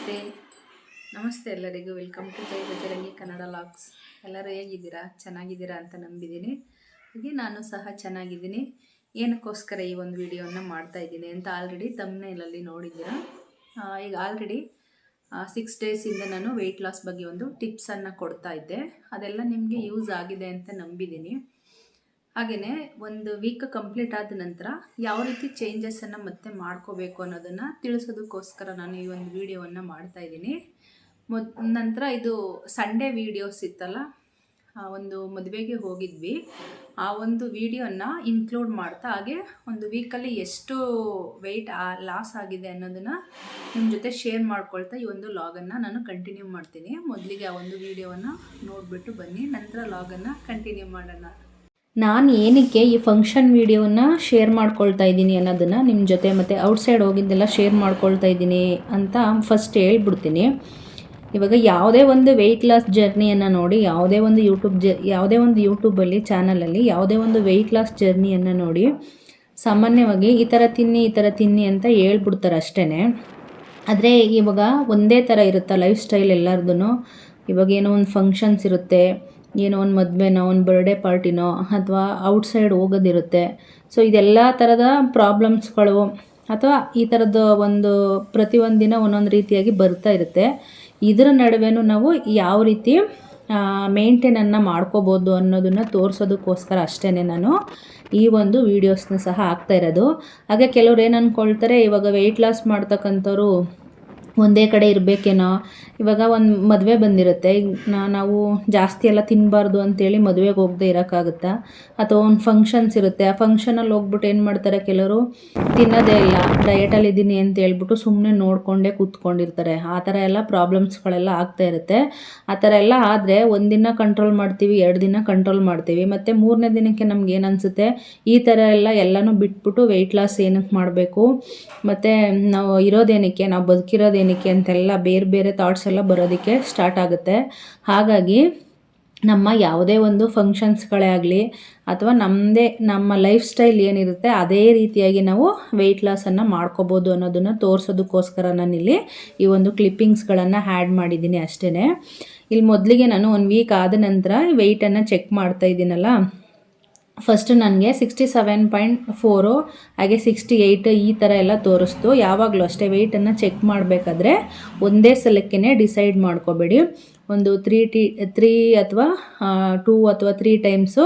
ನಮಸ್ತೆ ನಮಸ್ತೆ ಎಲ್ಲರಿಗೂ welcome to Jai Bajarangi Kannada vlogs. ಎಲ್ಲರೂ ಹೇಗಿದ್ದೀರಾ? ಚೆನ್ನಾಗಿದ್ದೀರಾ ಅಂತ ನಂಬಿದ್ದೀನಿ. ಹಾಗೆ ನಾನು ಸಹ ಚೆನ್ನಾಗಿದ್ದೀನಿ. ಏನಕ್ಕೋಸ್ಕರ ಈ ಒಂದು ವಿಡಿಯೋನ ಮಾಡ್ತಾ ಇದ್ದೀನಿ ಅಂತ ಆಲ್ರೆಡಿ ತಮ್ನೇಲಲ್ಲಿ ನೋಡಿದ್ದೀರಾ. ಈಗ ಆಲ್ರೆಡಿ 6 ಡೇಸಿಂದ ನಾನು ವೆಯ್ಟ್ ಲಾಸ್ ಬಗ್ಗೆ ಒಂದು ಟಿಪ್ಸನ್ನು ಕೊಡ್ತಾ ಇದ್ದೆ. ಅದೆಲ್ಲ ನಿಮಗೆ ಯೂಸ್ ಆಗಿದೆ ಅಂತ ನಂಬಿದ್ದೀನಿ. ಹಾಗೆಯೇ ಒಂದು ವೀಕ್ ಕಂಪ್ಲೀಟ್ ಆದ ನಂತರ ಯಾವ ರೀತಿ ಚೇಂಜಸನ್ನು ಮತ್ತೆ ಮಾಡ್ಕೋಬೇಕು ಅನ್ನೋದನ್ನು ತಿಳಿಸೋದಕ್ಕೋಸ್ಕರ ನಾನು ಈ ಒಂದು ವಿಡಿಯೋವನ್ನು ಮಾಡ್ತಾಯಿದ್ದೀನಿ. ನಂತರ ಇದು ಸಂಡೇ ವೀಡಿಯೋಸ್ ಇತ್ತಲ್ಲ, ಒಂದು ಮದುವೆಗೆ ಹೋಗಿದ್ವಿ, ಆ ಒಂದು ವಿಡಿಯೋನ ಇನ್ಕ್ಲೂಡ್ ಮಾಡ್ತಾ ಹಾಗೆ ಒಂದು ವೀಕಲ್ಲಿ ಎಷ್ಟು ವೆಯ್ಟ್ ಲಾಸ್ ಆಗಿದೆ ಅನ್ನೋದನ್ನು ನಿಮ್ಮ ಜೊತೆ ಶೇರ್ ಮಾಡ್ಕೊಳ್ತಾ ಈ ಒಂದು ಲಾಗನ್ನು ನಾನು ಕಂಟಿನ್ಯೂ ಮಾಡ್ತೀನಿ. ಮೊದಲಿಗೆ ಆ ಒಂದು ವಿಡಿಯೋವನ್ನು ನೋಡಿಬಿಟ್ಟು ಬನ್ನಿ, ನಂತರ ಲಾಗನ್ನು ಕಂಟಿನ್ಯೂ ಮಾಡೋಣ. ನಾನು ಏನಕ್ಕೆ ಈ ಫಂಕ್ಷನ್ ವೀಡಿಯೋನ ಶೇರ್ ಮಾಡ್ಕೊಳ್ತಾ ಇದ್ದೀನಿ ಅನ್ನೋದನ್ನು ನಿಮ್ಮ ಜೊತೆ ಮತ್ತು ಔಟ್ಸೈಡ್ ಹೋಗಿದ್ದೆಲ್ಲ ಶೇರ್ ಮಾಡ್ಕೊಳ್ತಾ ಇದ್ದೀನಿ ಅಂತ ಫಸ್ಟ್ ಹೇಳ್ಬಿಡ್ತೀನಿ. ಇವಾಗ ಯಾವುದೇ ಒಂದು ವೆಯ್ಟ್ ಲಾಸ್ ಜರ್ನಿಯನ್ನು ನೋಡಿ, ಯಾವುದೇ ಒಂದು ಯೂಟ್ಯೂಬಲ್ಲಿ ಚಾನಲಲ್ಲಿ ಯಾವುದೇ ಒಂದು ವೆಯ್ಟ್ ಲಾಸ್ ಜರ್ನಿಯನ್ನು ನೋಡಿ ಸಾಮಾನ್ಯವಾಗಿ ಈ ಥರ ತಿನ್ನಿ ಅಂತ ಹೇಳ್ಬಿಡ್ತಾರೆ ಅಷ್ಟೇ. ಆದರೆ ಇವಾಗ ಒಂದೇ ಥರ ಇರುತ್ತೆ ಲೈಫ್ ಸ್ಟೈಲ್ ಎಲ್ಲರದ್ದು. ಇವಾಗ ಏನೋ ಒಂದು ಫಂಕ್ಷನ್ಸ್ ಇರುತ್ತೆ, ಏನೋ ಒಂದು ಮದುವೆನೋ ಒಂದು ಬರ್ಡೇ ಪಾರ್ಟಿನೋ ಅಥವಾ ಔಟ್ಸೈಡ್ ಹೋಗೋದಿರುತ್ತೆ. ಸೊ ಇದೆಲ್ಲ ಥರದ ಪ್ರಾಬ್ಲಮ್ಸ್ಗಳು ಅಥವಾ ಈ ಥರದ ಒಂದು ಪ್ರತಿಯೊಂದು ದಿನ ಒಂದೊಂದು ರೀತಿಯಾಗಿ ಬರ್ತಾ ಇರುತ್ತೆ. ಇದರ ನಡುವೆನೂ ನಾವು ಯಾವ ರೀತಿ ಮೇಂಟೈನನ್ನು ಮಾಡ್ಕೋಬೋದು ಅನ್ನೋದನ್ನು ತೋರಿಸೋದಕ್ಕೋಸ್ಕರ ಅಷ್ಟೇ ನಾನು ಈ ಒಂದು ವೀಡಿಯೋಸ್ನ ಸಹ ಹಾಕ್ತಾ ಇರೋದು. ಹಾಗೆ ಕೆಲವ್ರು ಏನು ಅಂದ್ಕೊಳ್ತಾರೆ, ಇವಾಗ ವೆಯ್ಟ್ ಲಾಸ್ ಮಾಡ್ತಕ್ಕಂಥವ್ರು ಒಂದೇ ಕಡೆ ಇರಬೇಕೇನೋ, ಇವಾಗ ಒಂದು ಮದುವೆ ಬಂದಿರುತ್ತೆ, ನಾವು ಜಾಸ್ತಿ ಎಲ್ಲ ತಿನ್ನಬಾರ್ದು ಅಂತೇಳಿ ಮದುವೆಗೆ ಹೋಗದೆ ಇರೋಕ್ಕಾಗುತ್ತಾ? ಅಥವಾ ಒಂದು ಫಂಕ್ಷನ್ಸ್ ಇರುತ್ತೆ, ಆ ಫಂಕ್ಷನಲ್ಲಿ ಹೋಗ್ಬಿಟ್ಟು ಏನು ಮಾಡ್ತಾರೆ, ಕೆಲವರು ತಿನ್ನೋದೇ ಇಲ್ಲ, ಡಯಟಲ್ಲಿ ಇದ್ದೀನಿ ಅಂತ ಹೇಳ್ಬಿಟ್ಟು ಸುಮ್ಮನೆ ನೋಡಿಕೊಂಡೇ ಕೂತ್ಕೊಂಡಿರ್ತಾರೆ. ಆ ಥರ ಎಲ್ಲ ಪ್ರಾಬ್ಲಮ್ಸ್ಗಳೆಲ್ಲ ಆಗ್ತಾ ಇರುತ್ತೆ. ಆ ಥರ ಎಲ್ಲ ಆದರೆ ಒಂದಿನ ಕಂಟ್ರೋಲ್ ಮಾಡ್ತೀವಿ, 2 ದಿನ ಕಂಟ್ರೋಲ್ ಮಾಡ್ತೀವಿ, ಮತ್ತು 3ನೇ ದಿನಕ್ಕೆ ನಮ್ಗೆ ಏನು ಅನಿಸುತ್ತೆ, ಈ ಥರ ಎಲ್ಲನೂ ಬಿಟ್ಬಿಟ್ಟು ವೆಯ್ಟ್ ಲಾಸ್ ಏನಕ್ಕೆ ಮಾಡಬೇಕು, ಮತ್ತು ನಾವು ಇರೋದೇನಕ್ಕೆ, ನಾವು ಬದುಕಿರೋದೇನಕ್ಕೆ ಅಂತೆಲ್ಲ ಬೇರೆ ಬೇರೆ ಥಾಟ್ಸ್ ಎಲ್ಲ ಬರೋದಕ್ಕೆ ಸ್ಟಾರ್ಟ್ ಆಗುತ್ತೆ. ಹಾಗಾಗಿ ನಮ್ಮ ಯಾವುದೇ ಒಂದು ಫಂಕ್ಷನ್ಸ್ಗಳೇ ಆಗಲಿ ಅಥವಾ ನಮ್ಮ ಲೈಫ್ ಸ್ಟೈಲ್ ಏನಿರುತ್ತೆ ಅದೇ ರೀತಿಯಾಗಿ ನಾವು ವೆಯ್ಟ್ ಲಾಸನ್ನು ಮಾಡ್ಕೋಬೋದು ಅನ್ನೋದನ್ನು ತೋರಿಸೋದಕ್ಕೋಸ್ಕರ ನಾನಿಲ್ಲಿ ಈ ಒಂದು ಕ್ಲಿಪ್ಪಿಂಗ್ಸ್ಗಳನ್ನು ಆ್ಯಡ್ ಮಾಡಿದ್ದೀನಿ ಅಷ್ಟೇ. ಇಲ್ಲಿ ಮೊದಲಿಗೆ ನಾನು 1 ವೀಕ್ ಆದ ನಂತರ ವೆಯ್ಟನ್ನು ಚೆಕ್ ಮಾಡ್ತಾ ಇದ್ದೀನಲ್ಲ, ಫಸ್ಟ್ ನನಗೆ 67.4 ಹಾಗೆ 68 ಈ ಥರ ಎಲ್ಲ ತೋರಿಸ್ತು. ಯಾವಾಗಲೂ ಅಷ್ಟೇ ವೆಯ್ಟನ್ನು ಚೆಕ್ ಮಾಡಬೇಕಾದ್ರೆ ಒಂದೇ ಸಲಕ್ಕೇ ಡಿಸೈಡ್ ಮಾಡ್ಕೋಬೇಡಿ. ಒಂದು 3 ಅಥವಾ 2 ಅಥವಾ 3 ಟೈಮ್ಸು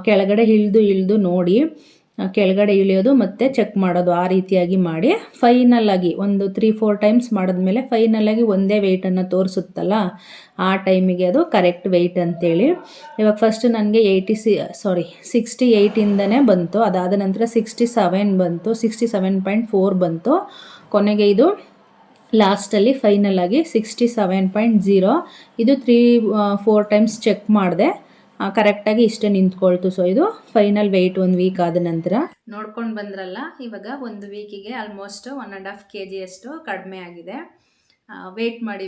ಕೆಳಗಡೆ ಇಳಿದು ನೋಡಿ, ಕೆಳಗಡೆ ಇಳಿಯೋದು ಮತ್ತು ಚೆಕ್ ಮಾಡೋದು, ಆ ರೀತಿಯಾಗಿ ಮಾಡಿ ಫೈನಲಾಗಿ ಒಂದು 3-4 ಟೈಮ್ಸ್ ಮಾಡಿದ್ಮೇಲೆ ಫೈನಲಾಗಿ ಒಂದೇ ವೆಯ್ಟನ್ನು ತೋರಿಸುತ್ತಲ್ಲ, ಆ ಟೈಮಿಗೆ ಅದು ಕರೆಕ್ಟ್ ವೆಯ್ಟ್ ಅಂತೇಳಿ. ಇವಾಗ ಫಸ್ಟ್ ನನಗೆ 68ಇಂದನೇ ಬಂತು, ಅದಾದ ನಂತರ 67 ಬಂತು, 67.4 ಬಂತು, ಕೊನೆಗೆ ಇದು ಲಾಸ್ಟಲ್ಲಿ ಫೈನಲಾಗಿ 67.0. ಇದು 3-4 ಟೈಮ್ಸ್ ಚೆಕ್ ಮಾಡಿದೆ, ಕರೆಕ್ಟಾಗಿ ಇಷ್ಟೇ ನಿಂತ್ಕೊಳ್ತು. ಸೊ ಇದು ಫೈನಲ್ ವೆಯ್ಟ್ 1 ವೀಕ್ ಆದ ನಂತರ ನೋಡ್ಕೊಂಡು ಬಂದ್ರಲ್ಲ. ಇವಾಗ 1 ವೀಕಿಗೆ ಆಲ್ಮೋಸ್ಟ್ 1.5 kg ಅಷ್ಟು ಕಡಿಮೆ ಆಗಿದೆ. ವೆಯ್ಟ್ ಮಾಡಿ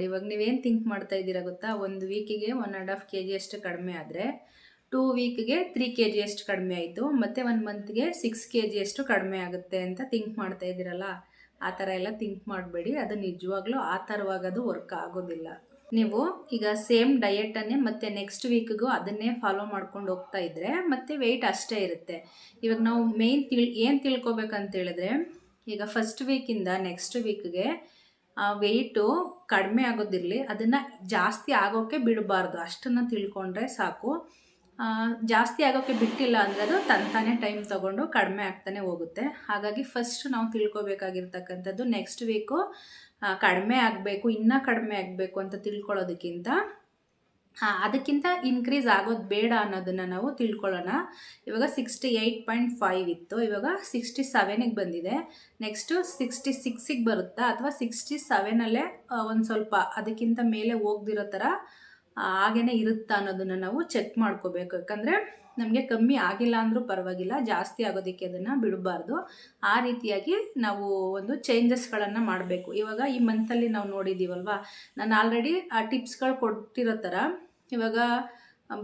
ಇವಾಗ ನೀವೇನು ಥಿಂಕ್ ಮಾಡ್ತಾ ಇದ್ದೀರಾ ಗೊತ್ತಾ, 1 ವೀಕಿಗೆ 1.5 kg ಅಷ್ಟು ಕಡಿಮೆ ಆದರೆ 2 ವೀಕ್ಗೆ 3 kg ಅಷ್ಟು ಕಡಿಮೆ ಆಯಿತು, ಮತ್ತು 1 ಮಂತ್ಗೆ 6 kg ಅಷ್ಟು ಕಡಿಮೆ ಆಗುತ್ತೆ ಅಂತ ಥಿಂಕ್ ಮಾಡ್ತಾ ಇದ್ದೀರಲ್ಲ. ಆ ಥರ ಎಲ್ಲ ಥಿಂಕ್ ಮಾಡಬೇಡಿ, ಅದು ನಿಜವಾಗ್ಲೂ ಆ ಥರವಾಗದು ವರ್ಕ್ ಆಗೋದಿಲ್ಲ. ನೀವು ಈಗ ಸೇಮ್ ಡಯೆಟನ್ನೇ ಮತ್ತೆ ನೆಕ್ಸ್ಟ್ ವೀಕ್ಗೂ ಅದನ್ನೇ ಫಾಲೋ ಮಾಡ್ಕೊಂಡು ಹೋಗ್ತಾ ಇದ್ದರೆ ಮತ್ತೆ ವೆಯ್ಟ್ ಅಷ್ಟೇ ಇರುತ್ತೆ. ಇವಾಗ ನಾವು ಮೇಯ್ನ್ ಏನು ತಿಳ್ಕೊಬೇಕಂತ ಹೇಳಿದ್ರೆ, ಈಗ ಫಸ್ಟ್ ವೀಕಿಂದ ನೆಕ್ಸ್ಟ್ ವೀಕ್ಗೆ ವೆಯ್ಟು ಕಡಿಮೆ ಆಗೋದಿರಲಿ, ಅದನ್ನು ಜಾಸ್ತಿ ಆಗೋಕ್ಕೆ ಬಿಡಬಾರ್ದು, ಅಷ್ಟನ್ನು ತಿಳ್ಕೊಂಡ್ರೆ ಸಾಕು. ಜಾಸ್ತಿ ಆಗೋಕ್ಕೆ ಬಿಟ್ಟಿಲ್ಲ ಅಂದರೆ ಅದು ತಾನೇ ಟೈಮ್ ತೊಗೊಂಡು ಕಡಿಮೆ ಆಗ್ತಾನೆ ಹೋಗುತ್ತೆ. ಹಾಗಾಗಿ ಫಸ್ಟ್ ನಾವು ತಿಳ್ಕೊಬೇಕಾಗಿರ್ತಕ್ಕಂಥದ್ದು, ನೆಕ್ಸ್ಟ್ ವೀಕು ಕಡಿಮೆ ಆಗಬೇಕು, ಇನ್ನೂ ಕಡಿಮೆ ಆಗಬೇಕು ಅಂತ ತಿಳ್ಕೊಳ್ಳೋದಕ್ಕಿಂತ ಅದಕ್ಕಿಂತ ಇನ್ಕ್ರೀಸ್ ಆಗೋದು ಬೇಡ ಅನ್ನೋದನ್ನು ನಾವು ತಿಳ್ಕೊಳ್ಳೋಣ. ಇವಾಗ 68.5 ಇತ್ತು, ಇವಾಗ 67ಗೆ ಬಂದಿದೆ, ನೆಕ್ಸ್ಟು 66ಗೆ ಬರುತ್ತಾ ಅಥವಾ 67ಅಲ್ಲೇ ಒಂದು ಸ್ವಲ್ಪ ಅದಕ್ಕಿಂತ ಮೇಲೆ ಹೋಗ್ದಿರೋ ಥರ ಹಾಗೇ ಇರುತ್ತಾ ಅನ್ನೋದನ್ನು ನಾವು ಚೆಕ್ ಮಾಡ್ಕೋಬೇಕು. ಯಾಕಂದರೆ ನಮಗೆ ಕಮ್ಮಿ ಆಗಿಲ್ಲ ಅಂದರೂ ಪರವಾಗಿಲ್ಲ, ಜಾಸ್ತಿ ಆಗೋದಕ್ಕೆ ಅದನ್ನು ಬಿಡಬಾರ್ದು. ಆ ರೀತಿಯಾಗಿ ನಾವು ಒಂದು ಚೇಂಜಸ್ಗಳನ್ನು ಮಾಡಬೇಕು. ಇವಾಗ ಈ ಮಂತಲ್ಲಿ ನಾವು ನೋಡಿದ್ದೀವಲ್ವ, ನಾನು ಆಲ್ರೆಡಿ ಆ ಟಿಪ್ಸ್ಗಳು ಕೊಟ್ಟಿರೋ ಥರ ಇವಾಗ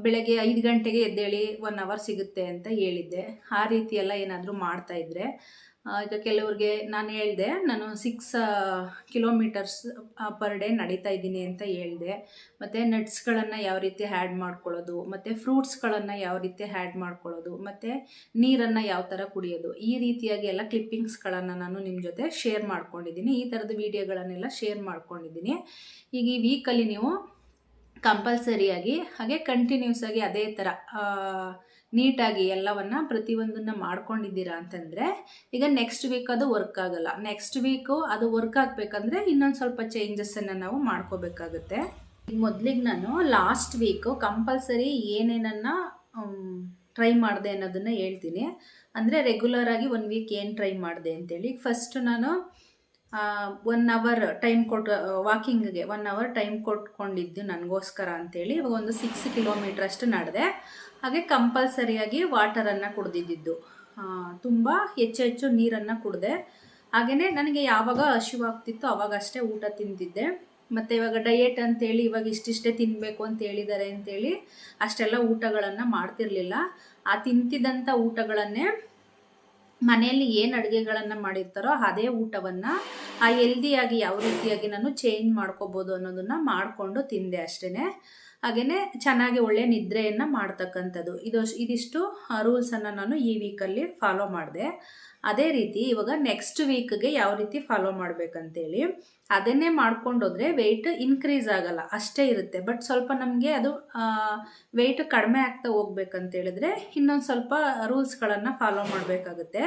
ಬೆಳಗ್ಗೆ 5 ಗಂಟೆಗೆ ಎದ್ದೇಳಿ 1 ಅವರ್ ಸಿಗುತ್ತೆ ಅಂತ ಹೇಳಿದ್ದೆ. ಆ ರೀತಿ ಎಲ್ಲ ಏನಾದರೂ ಮಾಡ್ತಾಯಿದ್ರೆ ಈಗ ಕೆಲವ್ರಿಗೆ ನಾನು ಹೇಳಿದೆ, ನಾನು 6 ಕಿಲೋಮೀಟರ್ಸ್ ಪರ್ ಡೇ ನಡೀತಾ ಇದ್ದೀನಿ ಅಂತ ಹೇಳಿದೆ. ಮತ್ತು ನಟ್ಸ್ಗಳನ್ನು ಯಾವ ರೀತಿ ಹ್ಯಾಡ್ ಮಾಡ್ಕೊಳ್ಳೋದು, ಮತ್ತು ಫ್ರೂಟ್ಸ್ಗಳನ್ನು ಯಾವ ರೀತಿ ಹ್ಯಾಡ್ ಮಾಡ್ಕೊಳ್ಳೋದು, ಮತ್ತು ನೀರನ್ನು ಯಾವ ಥರ ಕುಡಿಯೋದು, ಈ ರೀತಿಯಾಗಿ ಎಲ್ಲ ಕ್ಲಿಪ್ಪಿಂಗ್ಸ್ಗಳನ್ನು ನಾನು ನಿಮ್ಮ ಜೊತೆ ಶೇರ್ ಮಾಡ್ಕೊಂಡಿದ್ದೀನಿ. ಈ ಥರದ ವೀಡಿಯೋಗಳನ್ನೆಲ್ಲ ಶೇರ್ ಮಾಡ್ಕೊಂಡಿದ್ದೀನಿ. ಈಗ ಈ ವೀಕಲ್ಲಿ ನೀವು ಕಂಪಲ್ಸರಿಯಾಗಿ ಹಾಗೆ ಕಂಟಿನ್ಯೂಸ್ ಆಗಿ ಅದೇ ಥರ ನೀಟಾಗಿ ಎಲ್ಲವನ್ನು ಪ್ರತಿಯೊಂದನ್ನು ಮಾಡ್ಕೊಂಡಿದ್ದೀರಾ ಅಂತಂದರೆ ಈಗ ನೆಕ್ಸ್ಟ್ ವೀಕ್ ಅದು ವರ್ಕ್ ಆಗಲ್ಲ. ನೆಕ್ಸ್ಟ್ ವೀಕು ಅದು ವರ್ಕ್ ಆಗಬೇಕಂದ್ರೆ ಇನ್ನೊಂದು ಸ್ವಲ್ಪ ಚೇಂಜಸ್ಸನ್ನು ನಾವು ಮಾಡ್ಕೋಬೇಕಾಗುತ್ತೆ. ಈಗ ಮೊದಲಿಗೆ ನಾನು ಲಾಸ್ಟ್ ವೀಕು ಕಂಪಲ್ಸರಿ ಏನೇನನ್ನು ಟ್ರೈ ಮಾಡಿದೆ ಅನ್ನೋದನ್ನು ಹೇಳ್ತೀನಿ. ಅಂದರೆ ರೆಗ್ಯುಲರಾಗಿ 1 ವೀಕ್ ಏನು ಟ್ರೈ ಮಾಡಿದೆ ಅಂತೇಳಿ. ಫಸ್ಟ್ ನಾನು 1 ಅವರ್ ಟೈಮ್ ವಾಕಿಂಗ್ಗೆ 1 ಅವರ್ ಟೈಮ್ ಕೊಟ್ಕೊಂಡಿದ್ದು ನನಗೋಸ್ಕರ ಅಂತೇಳಿ ಇವಾಗ ಒಂದು 6 ಕಿಲೋಮೀಟ್ರ್ ಅಷ್ಟು ನಡೆದೆ. ಹಾಗೆ ಕಂಪಲ್ಸರಿಯಾಗಿ ವಾಟರನ್ನು ಕುಡ್ದಿದ್ದು, ತುಂಬ ಹೆಚ್ಚು ನೀರನ್ನು ಕುಡಿದೆ. ಹಾಗೆಯೇ ನನಗೆ ಯಾವಾಗ ಹಸಿವಾಗ್ತಿತ್ತು ಅವಾಗಷ್ಟೇ ಊಟ ತಿಂತಿದ್ದೆ. ಮತ್ತು ಇವಾಗ ಡಯೆಟ್ ಅಂತೇಳಿ ಇವಾಗ ಇಷ್ಟಿಷ್ಟೇ ತಿನ್ನಬೇಕು ಅಂತ ಹೇಳಿದ್ದಾರೆ ಅಂತೇಳಿ ಅಷ್ಟೆಲ್ಲ ಊಟಗಳನ್ನು ಮಾಡ್ತಿರ್ಲಿಲ್ಲ. ಆ ತಿಂತಿದ್ದಂಥ ಊಟಗಳನ್ನೇ ಮನೆಯಲ್ಲಿ ಏನು ಅಡುಗೆಗಳನ್ನು ಮಾಡಿರ್ತಾರೋ ಅದೇ ಊಟವನ್ನು ಹೆಲ್ದಿಯಾಗಿ ಯಾವ ರೀತಿಯಾಗಿ ನಾನು ಚೇಂಜ್ ಮಾಡ್ಕೋಬೋದು ಅನ್ನೋದನ್ನು ಮಾಡಿಕೊಂಡು ತಿಂದೆ ಅಷ್ಟೇ. ಹಾಗೆಯೇ ಚೆನ್ನಾಗಿ ಒಳ್ಳೆಯ ನಿದ್ರೆಯನ್ನು ಮಾಡ್ತಕ್ಕಂಥದ್ದು, ಇದಿಷ್ಟು ರೂಲ್ಸನ್ನು ನಾನು ಈ ವೀಕಲ್ಲಿ ಫಾಲೋ ಮಾಡಿದೆ. ಅದೇ ರೀತಿ ಇವಾಗ ನೆಕ್ಸ್ಟ್ ವೀಕ್ಗೆ ಯಾವ ರೀತಿ ಫಾಲೋ ಮಾಡಬೇಕಂತೇಳಿ ಅದನ್ನೇ ಮಾಡ್ಕೊಂಡೋದ್ರೆ ವೆಯ್ಟ್ ಇನ್ಕ್ರೀಸ್ ಆಗಲ್ಲ, ಅಷ್ಟೇ ಇರುತ್ತೆ. ಬಟ್ ಸ್ವಲ್ಪ ನಮಗೆ ಅದು ವೆಯ್ಟ್ ಕಡಿಮೆ ಆಗ್ತಾ ಹೋಗ್ಬೇಕಂತೇಳಿದ್ರೆ ಇನ್ನೊಂದು ಸ್ವಲ್ಪ ರೂಲ್ಸ್ಗಳನ್ನು ಫಾಲೋ ಮಾಡಬೇಕಾಗುತ್ತೆ.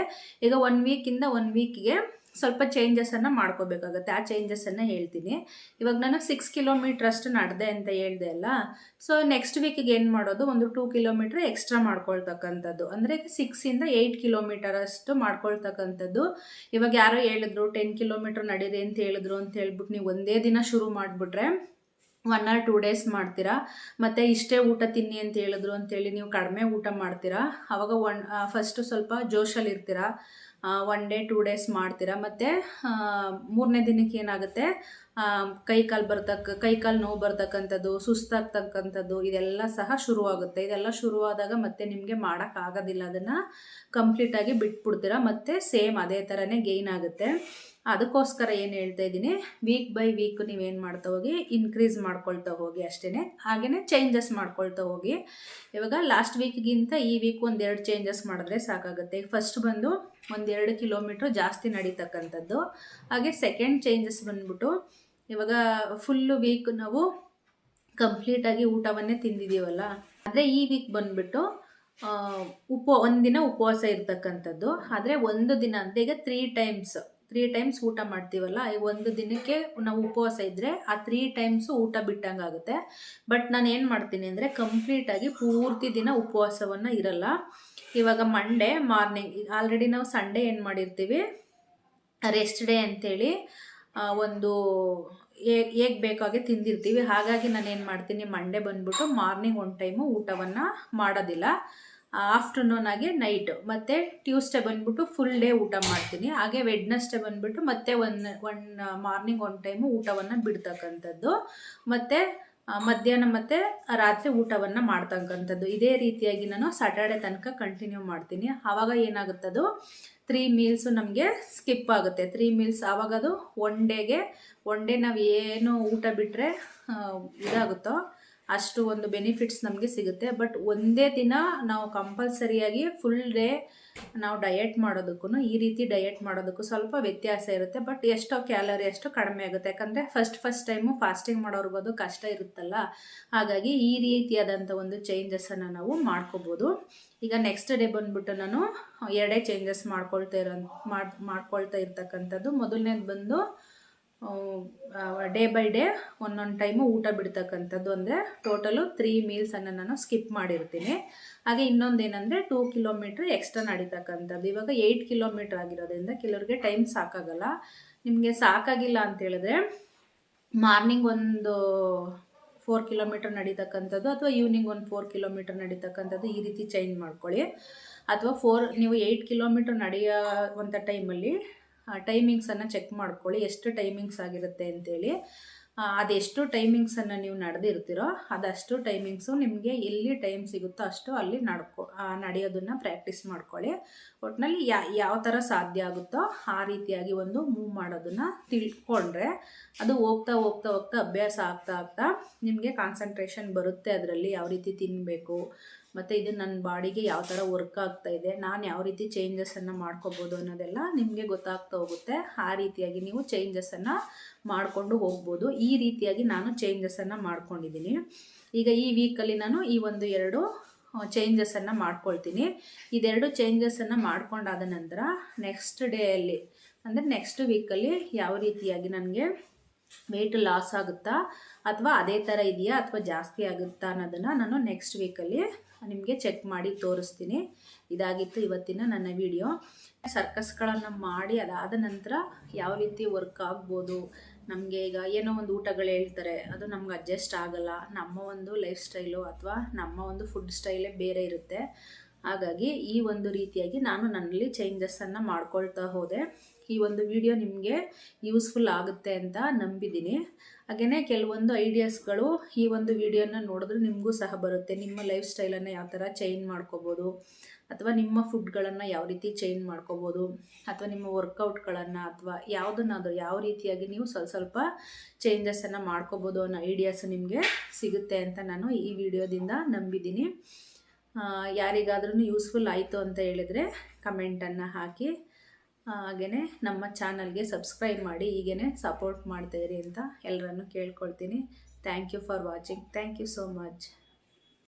ಈಗ 1 ವೀಕಿಂದ 1 ವೀಕ್ಗೆ ಸ್ವಲ್ಪ ಚೇಂಜಸನ್ನು ಮಾಡ್ಕೋಬೇಕಾಗುತ್ತೆ. ಆ ಚೇಂಜಸನ್ನು ಹೇಳ್ತೀನಿ. ಇವಾಗ ನಾನು 6 ಕಿಲೋಮೀಟ್ರ್ ಅಷ್ಟು ನಡೆದೆ ಅಂತ ಹೇಳಿದೆ ಅಲ್ಲ. ಸೊ ನೆಕ್ಸ್ಟ್ ವೀಕಿಗೆ ಏನು ಮಾಡೋದು, ಒಂದು 2 ಕಿಲೋಮೀಟ್ರ್ ಎಕ್ಸ್ಟ್ರಾ ಮಾಡ್ಕೊಳ್ತಕ್ಕಂಥದ್ದು. ಅಂದರೆ 6ಇಂದ 8 ಕಿಲೋಮೀಟರ್ ಅಷ್ಟು ಮಾಡ್ಕೊಳ್ತಕ್ಕಂಥದ್ದು. ಇವಾಗ ಯಾರೋ ಹೇಳಿದ್ರು 10 ಕಿಲೋಮೀಟ್ರ್ ನಡೀರಿ ಅಂತ ಹೇಳಿದ್ರು ಅಂತ ಹೇಳ್ಬಿಟ್ಟು ನೀವು ಒಂದೇ ದಿನ ಶುರು ಮಾಡಿಬಿಟ್ರೆ 1 or 2 ಡೇಸ್ ಮಾಡ್ತೀರಾ. ಮತ್ತು ಇಷ್ಟೇ ಊಟ ತಿನ್ನಿ ಅಂತ ಹೇಳಿದ್ರು ಅಂತೇಳಿ ನೀವು ಕಡಿಮೆ ಊಟ ಮಾಡ್ತೀರಾ. ಆವಾಗ ಫಸ್ಟು ಸ್ವಲ್ಪ ಜೋಶಲ್ಲಿ ಇರ್ತೀರಾ. 1 ಡೇ 2 ಡೇಸ್ ಮಾಡ್ತೀರಾ. ಮತ್ತು 3ನೇ ದಿನಕ್ಕೆ ಏನಾಗುತ್ತೆ, ಕೈಕಾಲು ನೋವು ಬರ್ತಕ್ಕಂಥದ್ದು, ಸುಸ್ತಾಗ್ತಕ್ಕಂಥದ್ದು ಇದೆಲ್ಲ ಸಹ ಶುರುವಾಗುತ್ತೆ. ಇದೆಲ್ಲ ಶುರುವಾದಾಗ ಮತ್ತೆ ನಿಮಗೆ ಮಾಡೋಕ್ಕಾಗೋದಿಲ್ಲ, ಅದನ್ನು ಕಂಪ್ಲೀಟಾಗಿ ಬಿಟ್ಬಿಡ್ತೀರಾ. ಮತ್ತು ಸೇಮ್ ಅದೇ ಥರನೇ ಗೇಯ್ನ್ ಆಗುತ್ತೆ. ಅದಕ್ಕೋಸ್ಕರ ಏನು ಹೇಳ್ತಾ ಇದ್ದೀನಿ, ವೀಕ್ ಬೈ ವೀಕ್ ನೀವೇನು ಮಾಡ್ತಾ ಹೋಗಿ ಇನ್ಕ್ರೀಸ್ ಮಾಡ್ಕೊಳ್ತಾ ಹೋಗಿ ಅಷ್ಟೇ. ಹಾಗೆಯೇ ಚೇಂಜಸ್ ಮಾಡ್ಕೊಳ್ತಾ ಹೋಗಿ. ಇವಾಗ ಲಾಸ್ಟ್ ವೀಕ್ಗಿಂತ ಈ ವೀಕ್ 1-2 ಚೇಂಜಸ್ ಮಾಡಿದ್ರೆ ಸಾಕಾಗುತ್ತೆ. ಈಗ ಫಸ್ಟ್ ಬಂದು 1-2 ಕಿಲೋಮೀಟ್ರ್ ಜಾಸ್ತಿ ನಡೀತಕ್ಕಂಥದ್ದು. ಹಾಗೆ ಸೆಕೆಂಡ್ ಚೇಂಜಸ್ ಬಂದ್ಬಿಟ್ಟು ಇವಾಗ ಫುಲ್ಲು ವೀಕ್ ನಾವು ಕಂಪ್ಲೀಟಾಗಿ ಊಟವನ್ನೇ ತಿಂದಿದ್ದೀವಲ್ಲ, ಆದರೆ ಈ ವೀಕ್ ಬಂದುಬಿಟ್ಟು ಒಂದಿನ ಉಪವಾಸ ಇರ್ತಕ್ಕಂಥದ್ದು. ಆದರೆ ಒಂದು ದಿನ ಅಂತ ಈಗ 3 ಟೈಮ್ಸ್ ಊಟ ಮಾಡ್ತೀವಲ್ಲ, ಈ ಒಂದು ದಿನಕ್ಕೆ ನಾವು ಉಪವಾಸ ಇದ್ದರೆ ಆ 3 ಟೈಮ್ಸು ಊಟ ಬಿಟ್ಟಂಗೆ ಆಗುತ್ತೆ. ಬಟ್ ನಾನು ಏನು ಮಾಡ್ತೀನಿ ಅಂದರೆ ಕಂಪ್ಲೀಟಾಗಿ ಪೂರ್ತಿ ದಿನ ಉಪವಾಸವನ್ನು ಇರಲ್ಲ. ಇವಾಗ ಮಂಡೇ ಮಾರ್ನಿಂಗ್, ಆಲ್ರೆಡಿ ನಾವು ಸಂಡೇ ಏನು ಮಾಡಿರ್ತೀವಿ ರೆಸ್ಟ್ ಡೇ ಅಂಥೇಳಿ ಒಂದು ಹೇಗೆ ಬೇಕಾಗೆ ತಿಂದಿರ್ತೀವಿ. ಹಾಗಾಗಿ ನಾನು ಏನು ಮಾಡ್ತೀನಿ, ಮಂಡೇ ಬಂದ್ಬಿಟ್ಟು ಮಾರ್ನಿಂಗ್ 1 ಟೈಮು ಊಟವನ್ನು ಮಾಡೋದಿಲ್ಲ, ಆಫ್ಟರ್ನೂನ್ ಆಗಿ ನೈಟ್. ಮತ್ತು ಟ್ಯೂಸ್ಡೇ ಬಂದ್ಬಿಟ್ಟು ಫುಲ್ ಡೇ ಊಟ ಮಾಡ್ತೀನಿ. ಹಾಗೆ ವೆಡ್ನೆಸ್ಡೇ ಬಂದ್ಬಿಟ್ಟು ಮತ್ತೆ ಮಾರ್ನಿಂಗ್ 1 ಟೈಮು ಊಟವನ್ನು ಬಿಡ್ತಕ್ಕಂಥದ್ದು. ಮತ್ತು ಮಧ್ಯಾಹ್ನ ಮತ್ತು ರಾತ್ರಿ ಊಟವನ್ನು ಮಾಡ್ತಕ್ಕಂಥದ್ದು. ಇದೇ ರೀತಿಯಾಗಿ ನಾನು ಸ್ಯಾಟರ್ಡೆ ತನಕ ಕಂಟಿನ್ಯೂ ಮಾಡ್ತೀನಿ. ಆವಾಗ ಏನಾಗುತ್ತದು 3 ಮೀಲ್ಸು ನಮಗೆ ಸ್ಕಿಪ್ ಆಗುತ್ತೆ. 3 ಮೀಲ್ಸ್ ಆವಾಗ ಅದು ಒನ್ ಡೇ ನಾವು ಏನು ಊಟ ಬಿಟ್ಟರೆ ಇದಾಗುತ್ತೋ ಅಷ್ಟು ಒಂದು ಬೆನಿಫಿಟ್ಸ್ ನಮಗೆ ಸಿಗುತ್ತೆ. ಬಟ್ ಒಂದೇ ದಿನ ನಾವು ಕಂಪಲ್ಸರಿಯಾಗಿ ಫುಲ್ ಡೇ ನಾವು ಡಯೆಟ್ ಮಾಡೋದಕ್ಕೂ ಈ ರೀತಿ ಡಯೆಟ್ ಮಾಡೋದಕ್ಕೂ ಸ್ವಲ್ಪ ವ್ಯತ್ಯಾಸ ಇರುತ್ತೆ. ಬಟ್ ಎಷ್ಟೋ ಕ್ಯಾಲರಿ ಅಷ್ಟು ಕಡಿಮೆ ಆಗುತ್ತೆ. ಯಾಕಂದರೆ ಫಸ್ಟ್ ಟೈಮು ಫಾಸ್ಟಿಂಗ್ ಮಾಡೋರ್ಗೂ ಅದು ಕಷ್ಟ ಇರುತ್ತಲ್ಲ. ಹಾಗಾಗಿ ಈ ರೀತಿಯಾದಂಥ ಒಂದು ಚೇಂಜಸನ್ನು ನಾವು ಮಾಡ್ಕೋಬೋದು. ಈಗ ನೆಕ್ಸ್ಟ್ ಡೇ ಬಂದುಬಿಟ್ಟು ನಾನು 2 ಚೇಂಜಸ್ ಮಾಡ್ಕೊಳ್ತಾ ಇರ್ತಕ್ಕಂಥದ್ದು. ಮೊದಲನೇದು ಬಂದು ಡೇ ಬೈ ಡೇ ಒಂದೊಂದು ಟೈಮು ಊಟ ಬಿಡ್ತಕ್ಕಂಥದ್ದು. ಅಂದರೆ ಟೋಟಲು 3 ಮೀಲ್ಸನ್ನು ನಾನು ಸ್ಕಿಪ್ ಮಾಡಿರ್ತೀನಿ. ಹಾಗೆ ಇನ್ನೊಂದೇನೆಂದರೆ 2 ಕಿಲೋಮೀಟ್ರ್ ಎಕ್ಸ್ಟ್ರಾ ನಡೀತಕ್ಕಂಥದ್ದು. ಇವಾಗ 8 ಕಿಲೋಮೀಟ್ರ್ ಆಗಿರೋದ್ರಿಂದ ಕೆಲವ್ರಿಗೆ ಟೈಮ್ ಸಾಕಾಗಲ್ಲ. ನಿಮಗೆ ಸಾಕಾಗಿಲ್ಲ ಅಂತೇಳಿದ್ರೆ ಮಾರ್ನಿಂಗ್ ಒಂದು 4 ಕಿಲೋಮೀಟ್ರ್ ನಡೀತಕ್ಕಂಥದ್ದು, ಅಥವಾ ಈವ್ನಿಂಗ್ ಒಂದು 4 ಕಿಲೋಮೀಟ್ರ್ ನಡೀತಕ್ಕಂಥದ್ದು, ಈ ರೀತಿ ಚೇಂಜ್ ಮಾಡ್ಕೊಳ್ಳಿ. ಅಥವಾ ನೀವು 8 ಕಿಲೋಮೀಟ್ರ್ ನಡೆಯೋವಂಥ ಟೈಮಲ್ಲಿ ಟೈಮಿಂಗ್ಸನ್ನು ಚೆಕ್ ಮಾಡ್ಕೊಳ್ಳಿ, ಎಷ್ಟು ಟೈಮಿಂಗ್ಸ್ ಆಗಿರುತ್ತೆ ಅಂತೇಳಿ. ಅದೆಷ್ಟು ಟೈಮಿಂಗ್ಸನ್ನು ನೀವು ನಡೆದಿರ್ತೀರೋ ಅದಷ್ಟು ಟೈಮಿಂಗ್ಸು ನಿಮಗೆ ಎಲ್ಲಿ ಟೈಮ್ ಸಿಗುತ್ತೋ ಅಷ್ಟು ಅಲ್ಲಿ ನಡೆಯೋದನ್ನು ಪ್ರಾಕ್ಟೀಸ್ ಮಾಡ್ಕೊಳ್ಳಿ. ಒಟ್ಟಿನಲ್ಲಿ ಯಾವ ಥರ ಸಾಧ್ಯ ಆಗುತ್ತೋ ಆ ರೀತಿಯಾಗಿ ಒಂದು ಮೂವ್ ಮಾಡೋದನ್ನು ತಿಳ್ಕೊಂಡ್ರೆ ಅದು ಹೋಗ್ತಾ ಹೋಗ್ತಾ ಹೋಗ್ತಾ ಅಭ್ಯಾಸ ಆಗ್ತಾ ಆಗ್ತಾ ನಿಮಗೆ ಕಾನ್ಸಂಟ್ರೇಷನ್ ಬರುತ್ತೆ. ಅದರಲ್ಲಿ ಯಾವ ರೀತಿ ತಿನ್ನಬೇಕು ಮತ್ತು ಇದು ನನ್ನ ಬಾಡಿಗೆ ಯಾವ ಥರ ವರ್ಕ್ ಆಗ್ತಾ ಇದೆ, ನಾನು ಯಾವ ರೀತಿ ಚೇಂಜಸನ್ನು ಮಾಡ್ಕೋಬೋದು ಅನ್ನೋದೆಲ್ಲ ನಿಮಗೆ ಗೊತ್ತಾಗ್ತಾ ಹೋಗುತ್ತೆ. ಆ ರೀತಿಯಾಗಿ ನೀವು ಚೇಂಜಸನ್ನು ಮಾಡಿಕೊಂಡು ಹೋಗ್ಬೋದು. ಈ ರೀತಿಯಾಗಿ ನಾನು ಚೇಂಜಸನ್ನು ಮಾಡ್ಕೊಂಡಿದ್ದೀನಿ. ಈಗ ಈ ವೀಕಲ್ಲಿ ನಾನು ಈ 2 ಚೇಂಜಸನ್ನು ಮಾಡ್ಕೊಳ್ತೀನಿ. ಇದೆರಡು ಚೇಂಜಸನ್ನು ಮಾಡ್ಕೊಂಡಾದ ನಂತರ ನೆಕ್ಸ್ಟ್ ಡೇಯಲ್ಲಿ ಅಂದರೆ ನೆಕ್ಸ್ಟ್ ವೀಕಲ್ಲಿ ಯಾವ ರೀತಿಯಾಗಿ ನನಗೆ ವೆಯ್ಟ್ ಲಾಸ್ ಆಗುತ್ತಾ ಅಥವಾ ಅದೇ ಥರ ಇದೆಯಾ ಅಥವಾ ಜಾಸ್ತಿ ಆಗುತ್ತಾ ಅನ್ನೋದನ್ನು ನಾನು ನೆಕ್ಸ್ಟ್ ವೀಕಲ್ಲಿ ನಿಮಗೆ ಚೆಕ್ ಮಾಡಿ ತೋರಿಸ್ತೀನಿ. ಇದಾಗಿತ್ತು ಇವತ್ತಿನ ನನ್ನ ವಿಡಿಯೋ. ಸರ್ಕಸ್ಗಳನ್ನು ಮಾಡಿ ಅದಾದ ನಂತರ ಯಾವ ರೀತಿ ವರ್ಕ್ ಆಗ್ಬೋದು, ನಮಗೆ ಈಗ ಏನೋ ಒಂದು ಊಟಗಳು ಹೇಳ್ತಾರೆ ಅದು ನಮ್ಗೆ ಅಡ್ಜಸ್ಟ್ ಆಗಲ್ಲ, ನಮ್ಮ ಒಂದು ಲೈಫ್ ಸ್ಟೈಲು ಅಥವಾ ನಮ್ಮ ಒಂದು ಫುಡ್ ಸ್ಟೈಲೇ ಬೇರೆ ಇರುತ್ತೆ. ಹಾಗಾಗಿ ಈ ಒಂದು ರೀತಿಯಾಗಿ ನಾನು ನನ್ನಲ್ಲಿ ಚೇಂಜಸನ್ನು ಮಾಡ್ಕೊಳ್ತಾ ಹೋದೆ. ಈ ಒಂದು ವಿಡಿಯೋ ನಿಮಗೆ ಯೂಸ್ಫುಲ್ ಆಗುತ್ತೆ ಅಂತ ನಂಬಿದ್ದೀನಿ. ಹಾಗೆಯೇ ಕೆಲವೊಂದು ಐಡಿಯಾಸ್ಗಳು ಈ ಒಂದು ವಿಡಿಯೋನ ನೋಡಿದ್ರೆ ನಿಮಗೂ ಸಹ ಬರುತ್ತೆ. ನಿಮ್ಮ ಲೈಫ್ ಸ್ಟೈಲನ್ನು ಯಾವ ಥರ ಚೇಂಜ್ ಮಾಡ್ಕೋಬೋದು ಅಥವಾ ನಿಮ್ಮ ಫುಡ್ಗಳನ್ನು ಯಾವ ರೀತಿ ಚೇಂಜ್ ಮಾಡ್ಕೋಬೋದು ಅಥವಾ ನಿಮ್ಮ ವರ್ಕೌಟ್ಗಳನ್ನು ಅಥವಾ ಯಾವುದನ್ನಾದರೂ ಯಾವ ರೀತಿಯಾಗಿ ನೀವು ಸ್ವಲ್ಪ ಚೇಂಜಸನ್ನು ಮಾಡ್ಕೋಬೋದು ಅನ್ನೋ ಐಡಿಯಾಸ್ ನಿಮಗೆ ಸಿಗುತ್ತೆ ಅಂತ ನಾನು ಈ ವಿಡಿಯೋದಿಂದ ನಂಬಿದ್ದೀನಿ. ಯಾರಿಗಾದ್ರೂ ಯೂಸ್ಫುಲ್ ಆಯಿತು ಅಂತ ಹೇಳಿದರೆ ಕಮೆಂಟನ್ನು ಹಾಕಿ. ಹಾಗೆಯೇ ನಮ್ಮ ಚಾನಲ್ಗೆ ಸಬ್ಸ್ಕ್ರೈಬ್ ಮಾಡಿ ಹೀಗೇ ಸಪೋರ್ಟ್ ಮಾಡ್ತಾಯಿರಿ ಅಂತ ಎಲ್ಲರನ್ನು ಕೇಳ್ಕೊಳ್ತೀನಿ. Thank you for watching. Thank you so much.